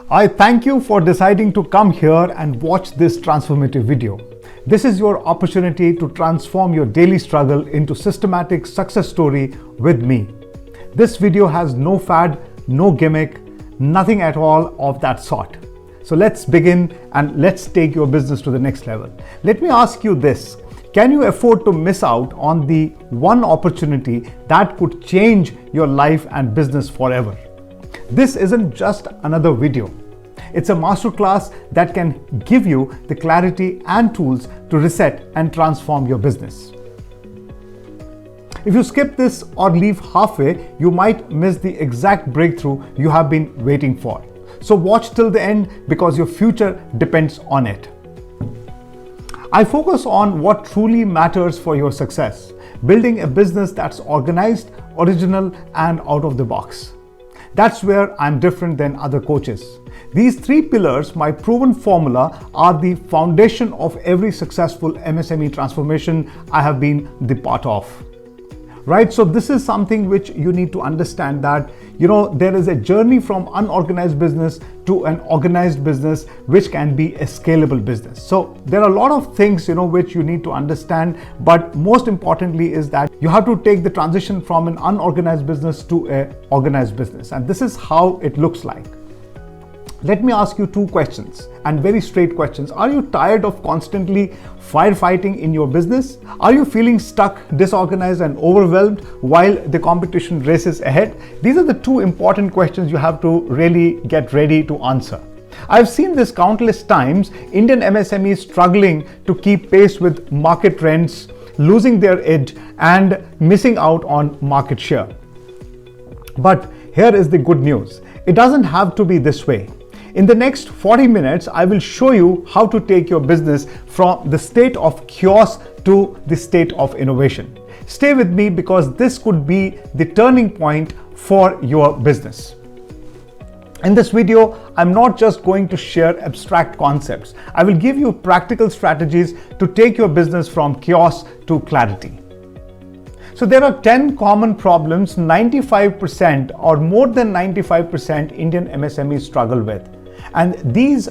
I thank you for deciding to come here and watch this transformative video. This is your opportunity to transform your daily struggle into systematic success story with me. This video has no fad, no gimmick, nothing at all of that sort. So let's begin and let's take your business to the next level. Let me ask you this. Can you afford to miss out on the one opportunity that could change your life and business forever? This isn't just another video. It's a masterclass that can give you the clarity and tools to reset and transform your business. If you skip this or leave halfway, you might miss the exact breakthrough you have been waiting for. So watch till the end because your future depends on it. I focus on what truly matters for your success, building a business that's organized, original, and out of the box. That's where I'm different than other coaches. These three pillars, my proven formula, are the foundation of every successful MSME transformation I have been the part of. Right? So this is something which you need to understand that, there is a journey from unorganized business to an organized business, which can be a scalable business. So there are a lot of things, which you need to understand, but most importantly is that you have to take the transition from an unorganized business to an organized business. And this is how it looks like. Let me ask you two questions, and very straight questions. Are you tired of constantly firefighting in your business? Are you feeling stuck, disorganized, and overwhelmed while the competition races ahead? These are the two important questions you have to really get ready to answer. I've seen this countless times, Indian MSMEs struggling to keep pace with market trends, losing their edge, and missing out on market share. But here is the good news. It doesn't have to be this way. In the next 40 minutes, I will show you how to take your business from the state of chaos to the state of innovation. Stay with me because this could be the turning point for your business. In this video, I'm not just going to share abstract concepts. I will give you practical strategies to take your business from chaos to clarity. So there are 10 common problems 95% or more than 95% Indian MSMEs struggle with. And these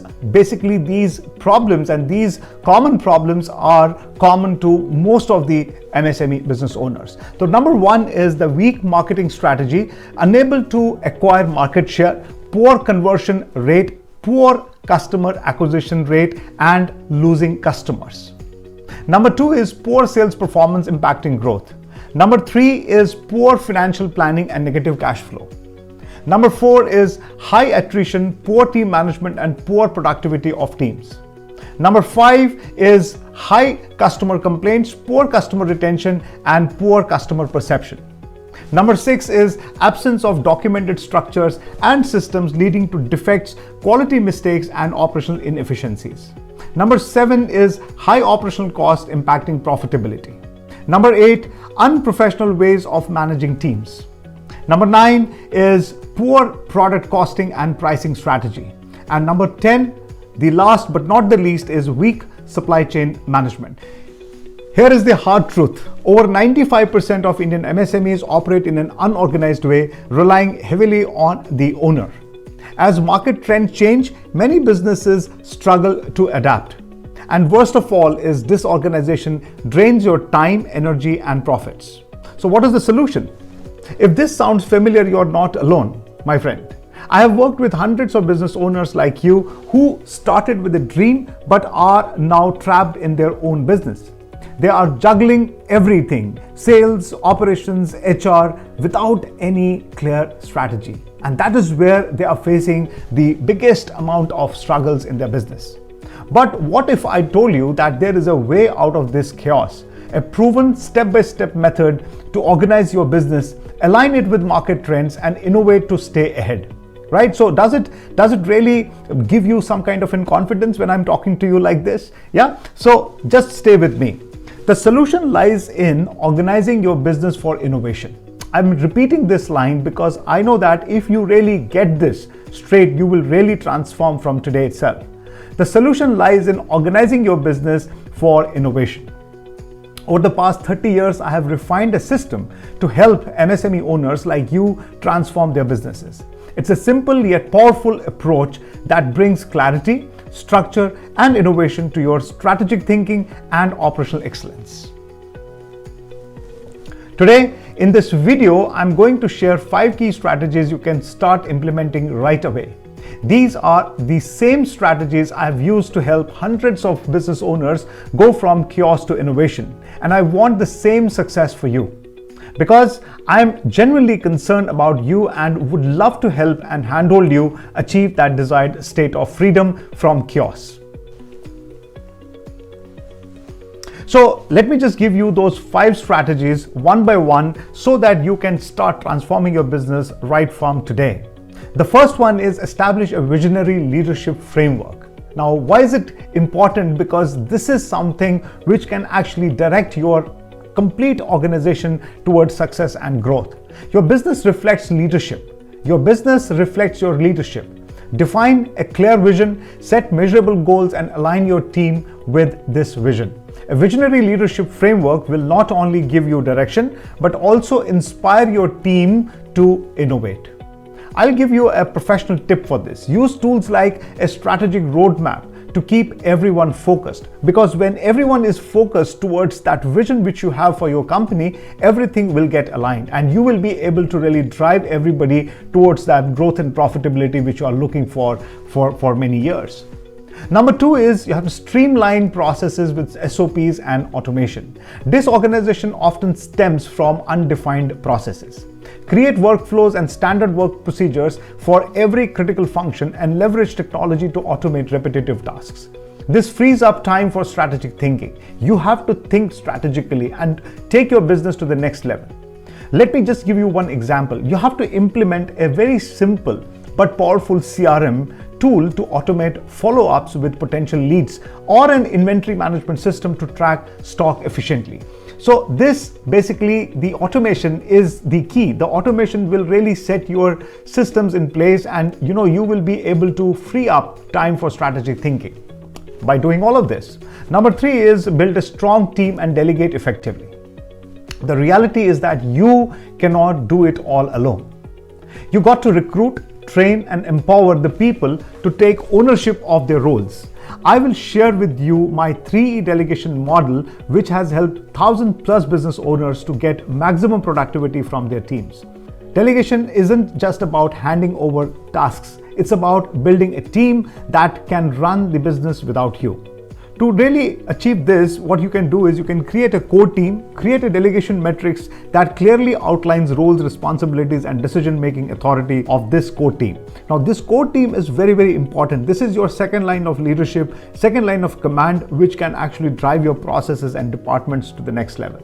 problems and these common problems are common to most of the MSME business owners. So number one is the weak marketing strategy, unable to acquire market share, poor conversion rate, poor customer acquisition rate, and losing customers. Number two is poor sales performance impacting growth. Number three is poor financial planning and negative cash flow. Number four is high attrition, poor team management, and poor productivity of teams. Number five is high customer complaints, poor customer retention, and poor customer perception. Number six is absence of documented structures and systems leading to defects, quality mistakes, and operational inefficiencies. Number seven is high operational cost impacting profitability. Number eight, unprofessional ways of managing teams. Number nine is poor product costing and pricing strategy. And number 10, the last but not the least, is weak supply chain management. Here is the hard truth. Over 95% of Indian MSMEs operate in an unorganized way, relying heavily on the owner. As market trends change, many businesses struggle to adapt. And worst of all is disorganization drains your time, energy, and profits. So what is the solution? If this sounds familiar, you're not alone, my friend. I have worked with hundreds of business owners like you who started with a dream but are now trapped in their own business. They are juggling everything, sales, operations, HR, without any clear strategy. And that is where they are facing the biggest amount of struggles in their business. But what if I told you that there is a way out of this chaos? A proven step-by-step method to organize your business, align it with market trends, and innovate to stay ahead. Right? So does it really give you some kind of confidence when I'm talking to you like this? Yeah? So just stay with me. The solution lies in organizing your business for innovation. I'm repeating this line because I know that if you really get this straight, you will really transform from today itself. The solution lies in organizing your business for innovation. Over the past 30 years, I have refined a system to help MSME owners like you transform their businesses. It's a simple yet powerful approach that brings clarity, structure, and innovation to your strategic thinking and operational excellence. Today, in this video, I'm going to share 5 key strategies you can start implementing right away. These are the same strategies I've used to help hundreds of business owners go from chaos to innovation, and I want the same success for you. Because I'm genuinely concerned about you and would love to help and handhold you achieve that desired state of freedom from chaos. So let me just give you those 5 strategies one by one so that you can start transforming your business right from today. The first one is establish a visionary leadership framework. Now, why is it important? Because this is something which can actually direct your complete organization towards success and growth. Your business reflects leadership. Your business reflects your leadership. Define a clear vision, set measurable goals, and align your team with this vision. A visionary leadership framework will not only give you direction, but also inspire your team to innovate. I'll give you a professional tip for this. Use tools like a strategic roadmap to keep everyone focused. Because when everyone is focused towards that vision which you have for your company, everything will get aligned and you will be able to really drive everybody towards that growth and profitability which you are looking for many years. Number 2 is you have to streamline processes with SOPs and automation. Disorganization often stems from undefined processes. Create workflows and standard work procedures for every critical function and leverage technology to automate repetitive tasks. This frees up time for strategic thinking. You have to think strategically and take your business to the next level. Let me just give you one example. You have to implement a very simple but powerful CRM tool to automate follow-ups with potential leads or an inventory management system to track stock efficiently. So this basically, the automation is the key. The automation will really set your systems in place and you will be able to free up time for strategic thinking by doing all of this. Number 3 is build a strong team and delegate effectively. The reality is that you cannot do it all alone. You got to recruit, train, and empower the people to take ownership of their roles. I will share with you my 3E delegation model, which has helped 1,000+ business owners to get maximum productivity from their teams. Delegation isn't just about handing over tasks. It's about building a team that can run the business without you. To really achieve this, what you can do is you can create a core team, create a delegation matrix that clearly outlines roles, responsibilities, and decision-making authority of this core team. Now, this core team is very, very important. This is your second line of leadership, second line of command, which can actually drive your processes and departments to the next level.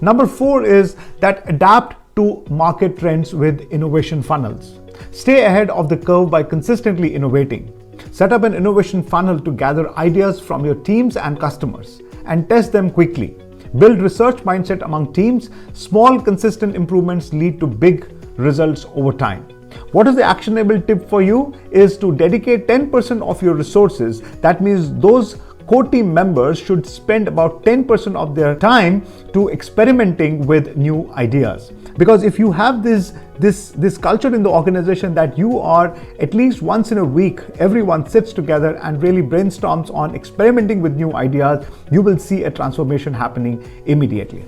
Number 4 is that adapt to market trends with innovation funnels. Stay ahead of the curve by consistently innovating. Set up an innovation funnel to gather ideas from your teams and customers and test them quickly. Build research mindset among teams. Small, consistent improvements lead to big results over time. What is the actionable tip for you is to dedicate 10% of your resources. That means those core team members should spend about 10% of their time to experimenting with new ideas. Because if you have this culture in the organization that you are at least once in a week, everyone sits together and really brainstorms on experimenting with new ideas, you will see a transformation happening immediately.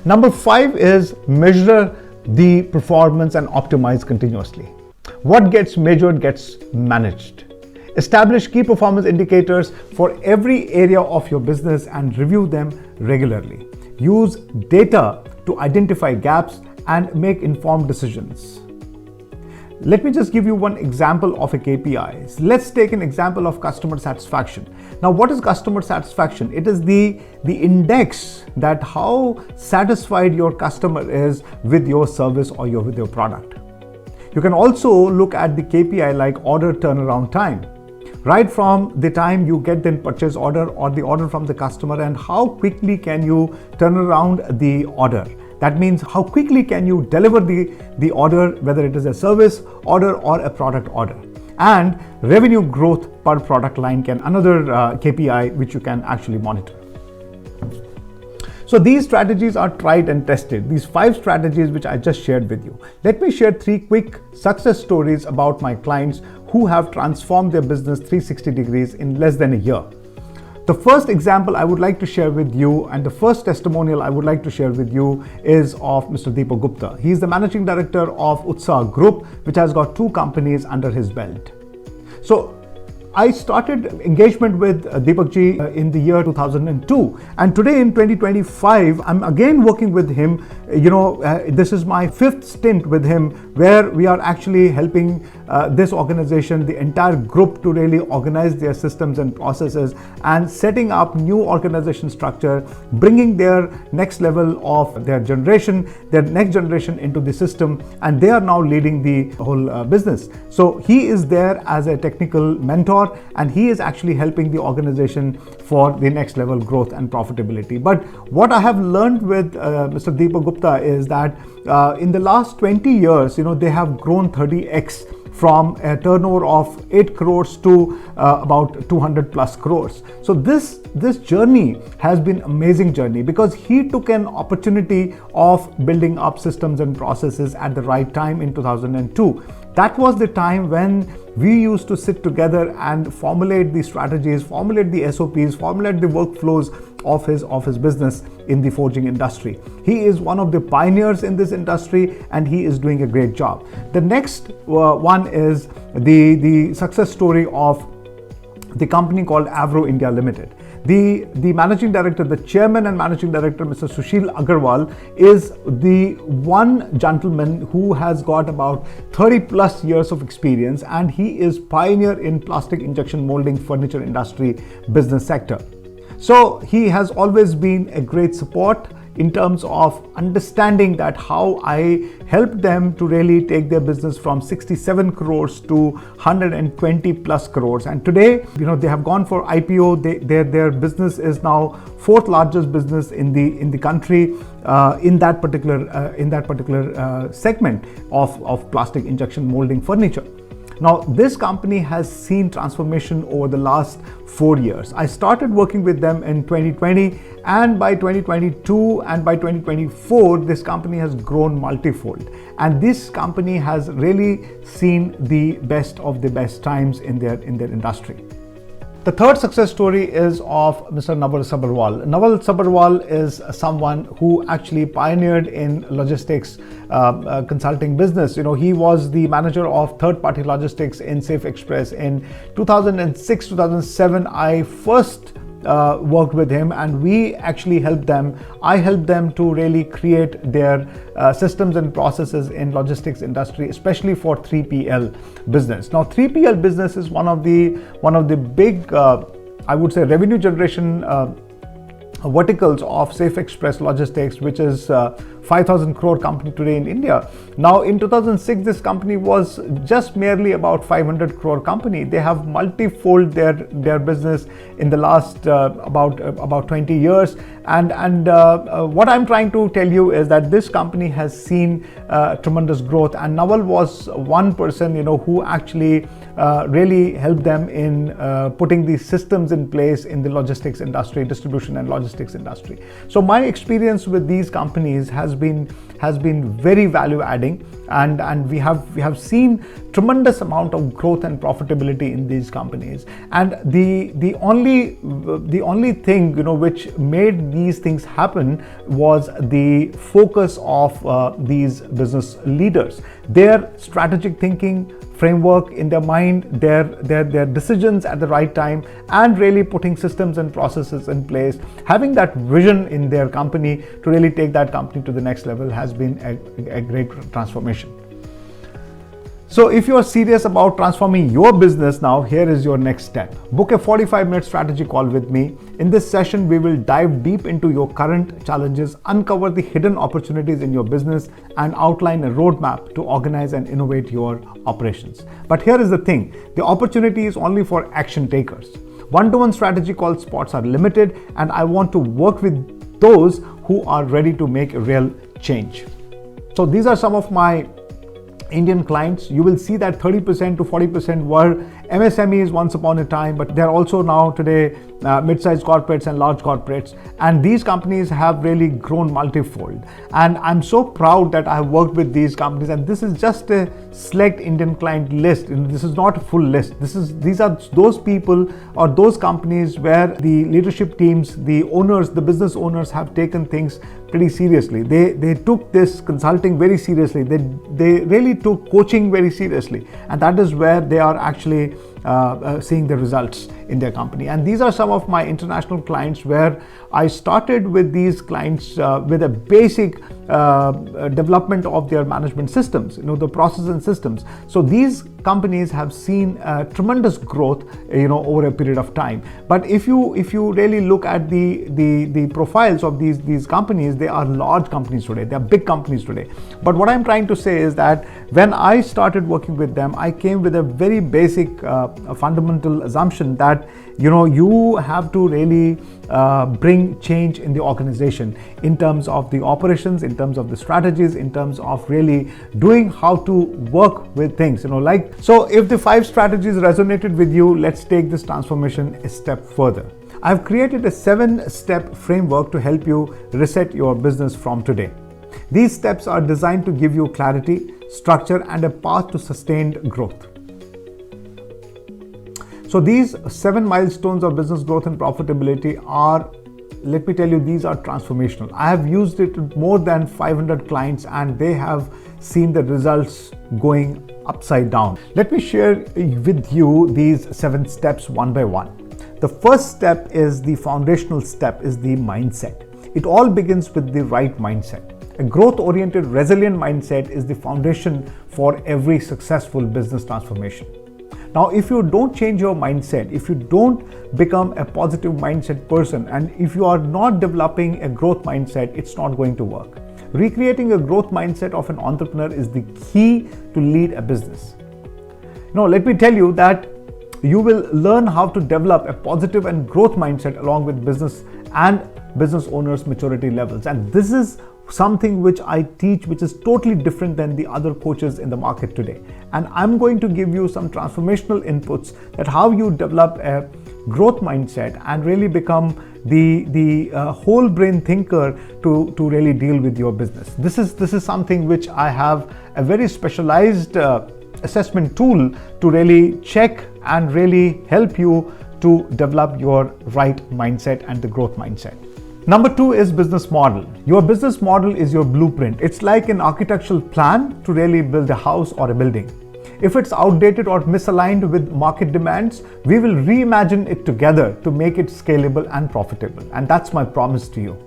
Number 5 is measure the performance and optimize continuously. What gets measured gets managed. Establish key performance indicators for every area of your business and review them regularly. Use data to identify gaps and make informed decisions. Let me just give you one example of a KPI. Let's take an example of customer satisfaction. Now, what is customer satisfaction? It is the index that how satisfied your customer is with your service or with your product. You can also look at the KPI like order turnaround time. Right from the time you get the purchase order or the order from the customer, and how quickly can you turn around the order. That means how quickly can you deliver the order, whether it is a service order or a product order. And revenue growth per product line can another KPI which you can actually monitor. So these strategies are tried and tested, these 5 strategies which I just shared with you. Let me share 3 quick success stories about my clients who have transformed their business 360 degrees in less than a year. The first example I would like to share with you, and the first testimonial I would like to share with you, is of Mr. Deepak Gupta. He is the managing director of Utsaah Group, which has got 2 companies under his belt. So I started engagement with Deepak ji in the year 2002, and today in 2025 I'm again working with him. This is my 5th stint with him, where we are actually helping this organization, the entire group, to really organize their systems and processes and setting up new organization structure, bringing their next level of their next generation into the system, and they are now leading the whole business. So he is there as a technical mentor, and he is actually helping the organization for the next level growth and profitability. But what I have learned with Mr. Deepak Gupta is that in the last 20 years, they have grown 30x from a turnover of 8 crores to about 200 plus crores. So this journey has been an amazing journey, because he took an opportunity of building up systems and processes at the right time in 2002. That was the time when we used to sit together and formulate the strategies, formulate the SOPs, formulate the workflows of his business in the forging industry. He is one of the pioneers in this industry, and he is doing a great job. The next one is the success story of the company called Avro India Limited. The managing director, the chairman and managing director, Mr. Sushil Agarwal, is the one gentleman who has got about 30 plus years of experience, and he is pioneer in plastic injection molding furniture industry business sector. So he has always been a great support in terms of understanding that how I helped them to really take their business from 67 crores to 120 plus crores. And today, they have gone for IPO. Their business is now 4th largest business in the country in that particular segment of plastic injection molding furniture. Now, this company has seen transformation over the last 4 years. I started working with them in 2020, and by 2022 and by 2024, this company has grown multifold. And this company has really seen the best of the best times in their industry. The third success story is of Mr. Naval Sabharwal. Naval Sabharwal is someone who actually pioneered in logistics consulting business. He was the manager of third-party logistics in Safe Express. In 2006-2007, I first worked with him, and we actually I helped them to really create their systems and processes in logistics industry, especially for 3PL business. Now, 3PL business is one of the big, I would say, revenue generation verticals of Safe Express Logistics, which is 5,000 crore company today in India. Now, in 2006, this company was just merely about 500 crore company. They have multifold their business in the last about 20 years. And what I'm trying to tell you is that this company has seen tremendous growth. And Naval was one person, who actually really helped them in putting these systems in place in the logistics industry, distribution and logistics industry. So my experience with these companies has been very value adding, and we have seen tremendous amount of growth and profitability in these companies. And the only thing which made these things happen was the focus of these business leaders, their strategic thinking framework in their mind, their decisions at the right time, and really putting systems and processes in place, having that vision in their company to really take that company to the next level has been a great transformation. So if you are serious about transforming your business now, here is your next step. Book a 45-minute strategy call with me. In this session, we will dive deep into your current challenges, uncover the hidden opportunities in your business, and outline a roadmap to organize and innovate your operations. But here is the thing, the opportunity is only for action takers. One-to-one strategy call spots are limited, and I want to work with those who are ready to make a real change. So these are some of my Indian clients, you will see that 30% to 40% were MSMEs once upon a time, but they're also now today mid-sized corporates and large corporates. And these companies have really grown multifold. And I'm so proud that I have worked with these companies. And this is just a select Indian client list. And this is not a full list. These are those people or those companies where the leadership teams, the owners, the business owners have taken things pretty seriously. They took this consulting very seriously. They really took coaching very seriously, and that is where they are actually seeing the results in their company. And these are some of my international clients where I started with these clients with a basic development of their management systems, the process and systems. So these companies have seen tremendous growth, over a period of time. But if you really look at the profiles of these companies, they are large companies today. They are big companies today. But what I'm trying to say is that when I started working with them, I came with a very basic fundamental assumption that you have to really bring change in the organization in terms of the operations, in terms of the strategies, in terms of really doing how to work with things, so if the 5 strategies resonated with you, let's take this transformation a step further. I've created a 7-step framework to help you reset your business from today. These steps are designed to give you clarity, structure, and a path to sustained growth. So these 7 milestones of business growth and profitability are, let me tell you, these are transformational. I have used it with more than 500 clients and they have seen the results going upside down. Let me share with you these 7 steps one by one. The first step is the foundational step, is the mindset. It all begins with the right mindset. A growth-oriented, resilient mindset is the foundation for every successful business transformation. Now, if you don't change your mindset, if you don't become a positive mindset person, and if you are not developing a growth mindset, it's not going to work. Recreating a growth mindset of an entrepreneur is the key to lead a business. Now, let me tell you that you will learn how to develop a positive and growth mindset along with business and business owners' maturity levels. And this is something which I teach, which is totally different than the other coaches in the market today. And I'm going to give you some transformational inputs that how you develop a growth mindset and really become the whole brain thinker to really deal with your business. This is something which I have a very specialized assessment tool to really check and really help you to develop your right mindset and the growth mindset. Number 2 is business model. Your business model is your blueprint. It's like an architectural plan to really build a house or a building. If it's outdated or misaligned with market demands, we will reimagine it together to make it scalable and profitable. And that's my promise to you.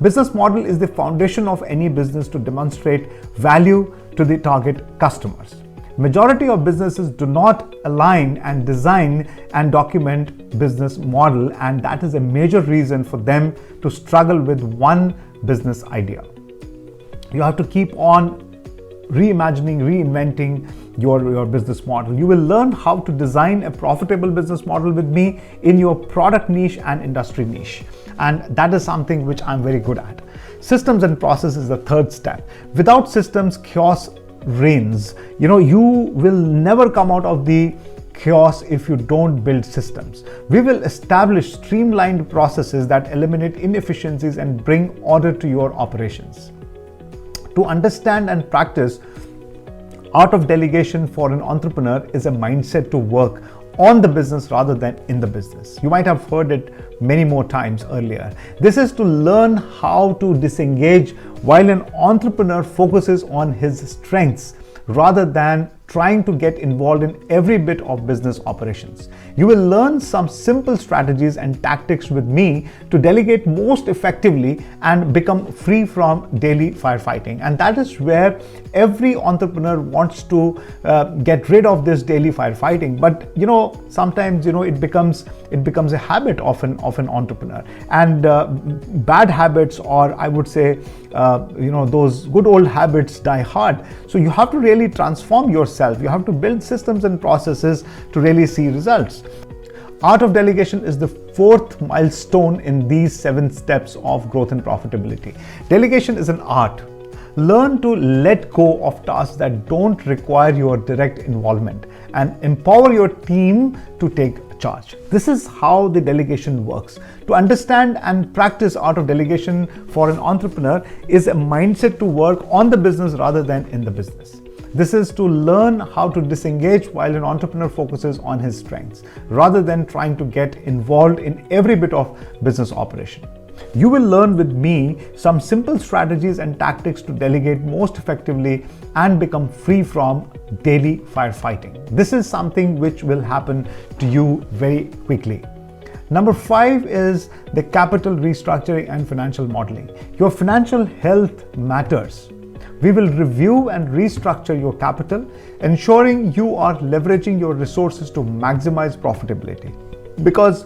Business model is the foundation of any business to demonstrate value to the target customers. Majority of businesses do not align and design and document business model, and that is a major reason for them to struggle with one business idea. You have to keep on reimagining, reinventing your business model. You will learn how to design a profitable business model with me in your product niche and industry niche. And that is something which I'm very good at. Systems and process is the 3rd step. Without systems, chaos reigns. You will never come out of the chaos if you don't build systems. We will establish streamlined processes that eliminate inefficiencies and bring order to your operations. To understand and practice art of delegation for an entrepreneur is a mindset to work on the business rather than in the business. You might have heard it many more times earlier. This is to learn how to disengage while an entrepreneur focuses on his strengths rather than trying to get involved in every bit of business operations. You will learn some simple strategies and tactics with me to delegate most effectively and become free from daily firefighting. And that is where every entrepreneur wants to get rid of this daily firefighting. But sometimes it becomes a habit of an entrepreneur, and bad habits, or I would say those good old habits, die hard. So you have to really transform yourself. You have to build systems and processes to really see results. Art of delegation is the 4th milestone in these 7 steps of growth and profitability. Delegation is an art. Learn to let go of tasks that don't require your direct involvement and empower your team to take charge. This is how the delegation works. To understand and practice art of delegation for an entrepreneur is a mindset to work on the business rather than in the business. This is to learn how to disengage while an entrepreneur focuses on his strengths rather than trying to get involved in every bit of business operation. You will learn with me some simple strategies and tactics to delegate most effectively and become free from daily firefighting. This is something which will happen to you very quickly. Number 5 is the capital restructuring and financial modeling. Your financial health matters. We will review and restructure your capital, ensuring you are leveraging your resources to maximize profitability. Because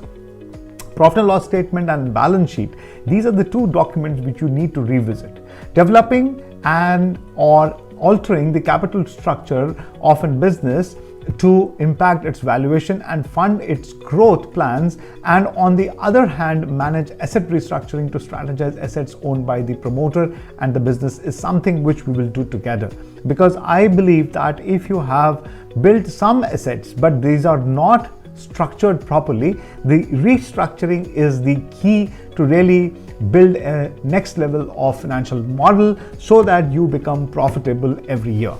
profit and loss statement and balance sheet, these are the two documents which you need to revisit. Developing and or altering the capital structure of a business to impact its valuation and fund its growth plans, and on the other hand manage asset restructuring to strategize assets owned by the promoter and the business is something which we will do together, because I believe that if you have built some assets but these are not structured properly, the restructuring is the key to really build a next level of financial model so that you become profitable every year.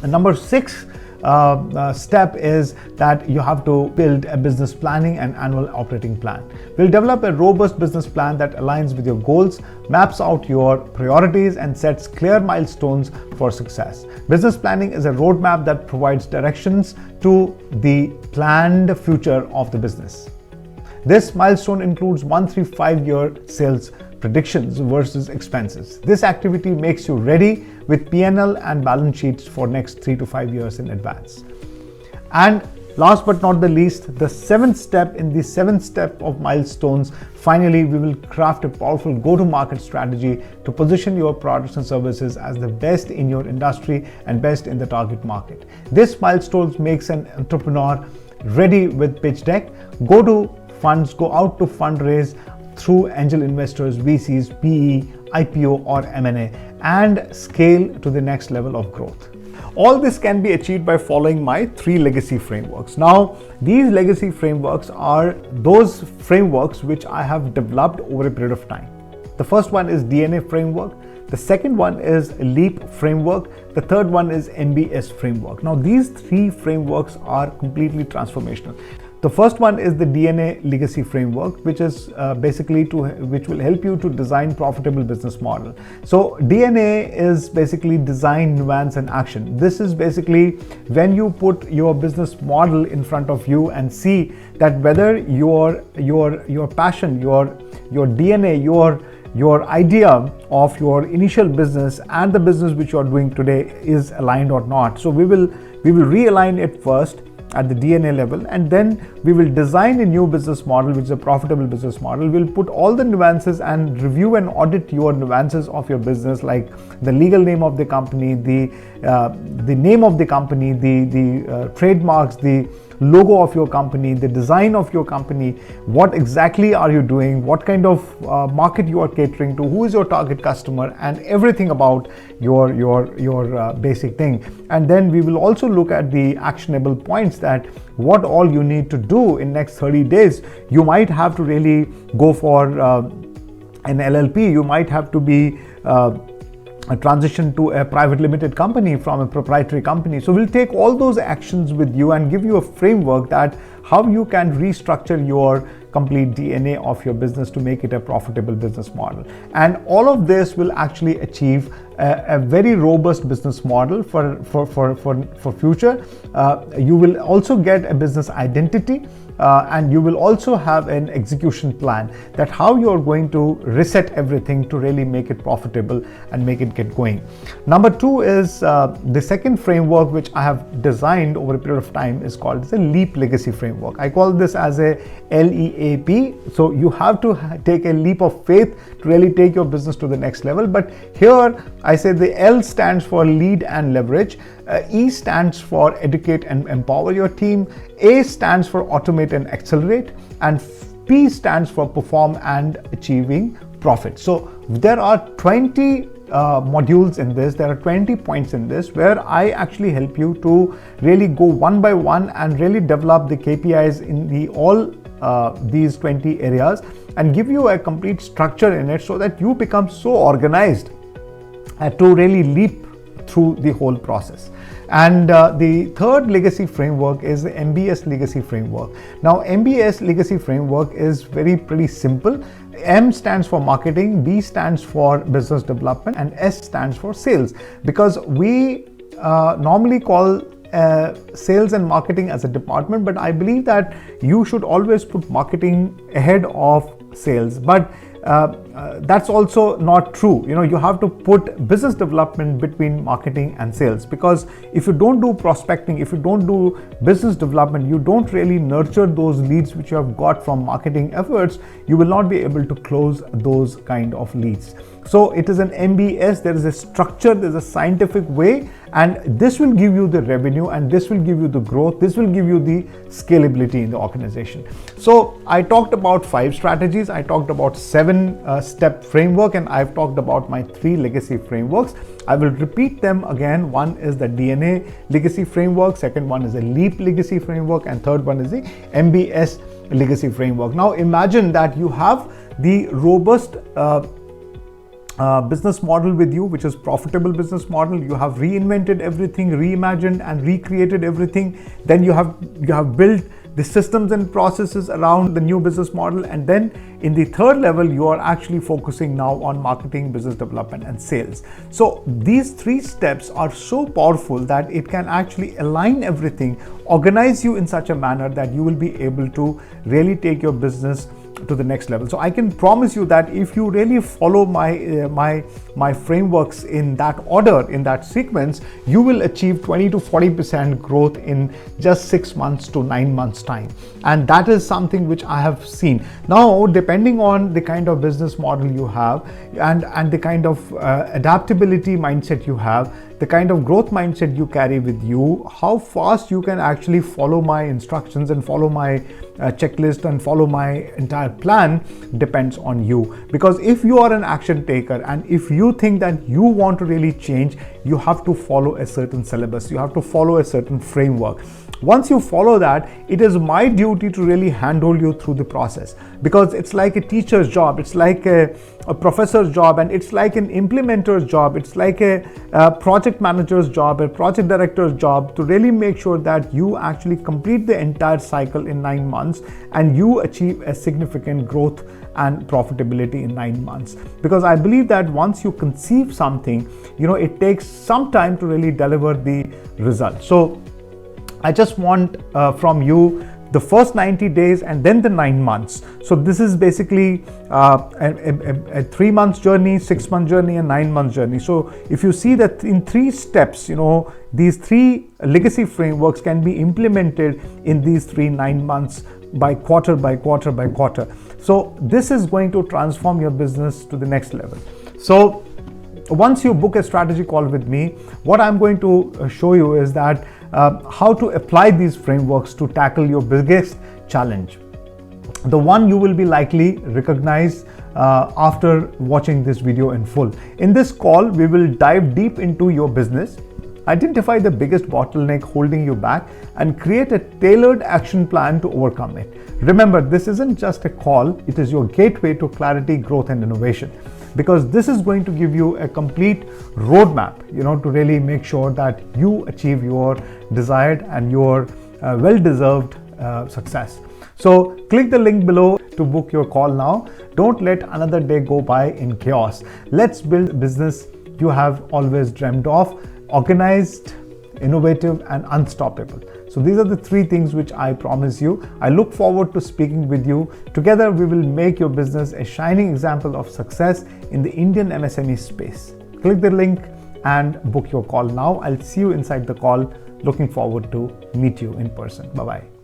And number 6 step is that you have to build a business planning and annual operating plan. We'll develop a robust business plan that aligns with your goals, maps out your priorities, and sets clear milestones for success. Business planning is a roadmap that provides directions to the planned future of the business. This milestone includes 1-3-5-year sales predictions versus expenses. This activity makes you ready with P&L and balance sheets for next 3 to 5 years in advance. And last but not the least, the 7th step in the 7th step of milestones, finally we will craft a powerful go-to-market strategy to position your products and services as the best in your industry and best in the target market. This milestone makes an entrepreneur ready with pitch deck, go out to fundraise through angel investors, VCs, PE, IPO or M&A, and scale to the next level of growth. All this can be achieved by following my 3 legacy frameworks. Now, these legacy frameworks are those frameworks which I have developed over a period of time. The first one is DNA framework. The second one is LEAP framework. The third one is MBS framework. Now, these 3 frameworks are completely transformational. The first one is the DNA legacy framework, which is which will help you to design profitable business model. So DNA is basically design, nuance, and action. This is basically when you put your business model in front of you and see that whether your passion, your DNA, your idea of your initial business and the business which you are doing today is aligned or not. So we will realign it first at the DNA level, and then we will design a new business model which is a profitable business model. We'll put all the nuances and review and audit your nuances of your business, like the legal name of the company, the name of the company, the trademarks, the logo of your company, the design of your company, what exactly are you doing, what kind of market you are catering to, who is your target customer, and everything about your basic thing. And then we will also look at the actionable points, that what all you need to do in next 30 days. You might have to really go for an LLP, you might have to be a transition to a private limited company from a proprietary company. So we'll take all those actions with you and give you a framework that how you can restructure your complete DNA of your business to make it a profitable business model. And all of this will actually achieve a very robust business model for future. You will also get a business identity, and you will also have an execution plan, that how you are going to reset everything to really make it profitable and make it get going. Number 2 is the second framework which I have designed over a period of time is called the LEAP legacy framework. I call this as a LEAP. So you have to take a leap of faith to really take your business to the next level. But here I say the L stands for lead and leverage. E stands for educate and empower your team. A stands for automate and accelerate. And P stands for perform and achieving profit. So there are 20 modules in this. There are 20 points in this where I actually help you to really go one by one and really develop the KPIs in the all these 20 areas and give you a complete structure in it so that you become so organized to really leap through the whole process. And the third legacy framework is the MBS legacy framework. Now, MBS legacy framework is pretty simple. M stands for marketing, B stands for business development, and S stands for sales, because we normally call sales and marketing as a department, but I believe that you should always put marketing ahead of sales. But that's also not true. You have to put business development between marketing and sales, because if you don't do prospecting, if you don't do business development, you don't really nurture those leads which you have got from marketing efforts, you will not be able to close those kind of leads. So it is an MBS. There is a structure, there's a scientific way, and this will give you the revenue, and this will give you the growth, this will give you the scalability in the organization. So I talked about 5 strategies, I talked about 7-step framework, and I've talked about my 3 legacy frameworks. I will repeat them again. One is the DNA legacy framework, second one is a LEAP legacy framework, and third one is the MBS legacy framework. Now imagine that you have the robust business model with you, which is profitable business model. You have reinvented everything, reimagined and recreated everything. Then you have built the systems and processes around the new business model. And then in the third level, you are actually focusing now on marketing, business development, and sales. So these 3 steps are so powerful that it can actually align everything, organize you in such a manner that you will be able to really take your business to the next level. So I can promise you that if you really follow my frameworks in that order, in that sequence, you will achieve 20 to 40% growth in just 6 months to 9 months time. And that is something which I have seen. Now, depending on the kind of business model you have and the kind of adaptability mindset you have, the kind of growth mindset you carry with you, how fast you can actually follow my instructions and follow my checklist and follow my entire plan depends on you. Because if you are an action taker and if you think that you want to really change, you have to follow a certain syllabus, you have to follow a certain framework. Once you follow that, it is my duty to really handhold you through the process, because it's like a teacher's job, it's like a professor's job, and it's like an implementer's job, it's like a project manager's job, a project director's job, to really make sure that you actually complete the entire cycle in 9 months and you achieve a significant growth and profitability in 9 months. Because I believe that once you conceive something, it takes some time to really deliver the result. So I just want from you the first 90 days and then the 9 months. So this is basically a 3 months journey, 6 month journey, and 9 months journey. So if you see that in 3 steps, these 3 legacy frameworks can be implemented in these 3 9 months by quarter by quarter by quarter. So this is going to transform your business to the next level. So once you book a strategy call with me, what I'm going to show you is that how to apply these frameworks to tackle your biggest challenge, the one you will be likely recognize after watching this video in full. In this call, we will dive deep into your business, identify the biggest bottleneck holding you back, and create a tailored action plan to overcome it. Remember, this isn't just a call, it is your gateway to clarity, growth, and innovation. Because this is going to give you a complete roadmap, to really make sure that you achieve your desired and your well-deserved success. So click the link below to book your call now. Don't let another day go by in chaos. Let's build a business you have always dreamed of, organized, innovative, and unstoppable. So these are the 3 things which I promise you. I look forward to speaking with you. Together, we will make your business a shining example of success in the Indian MSME space. Click the link and book your call now. I'll see you inside the call. Looking forward to meet you in person. Bye-bye.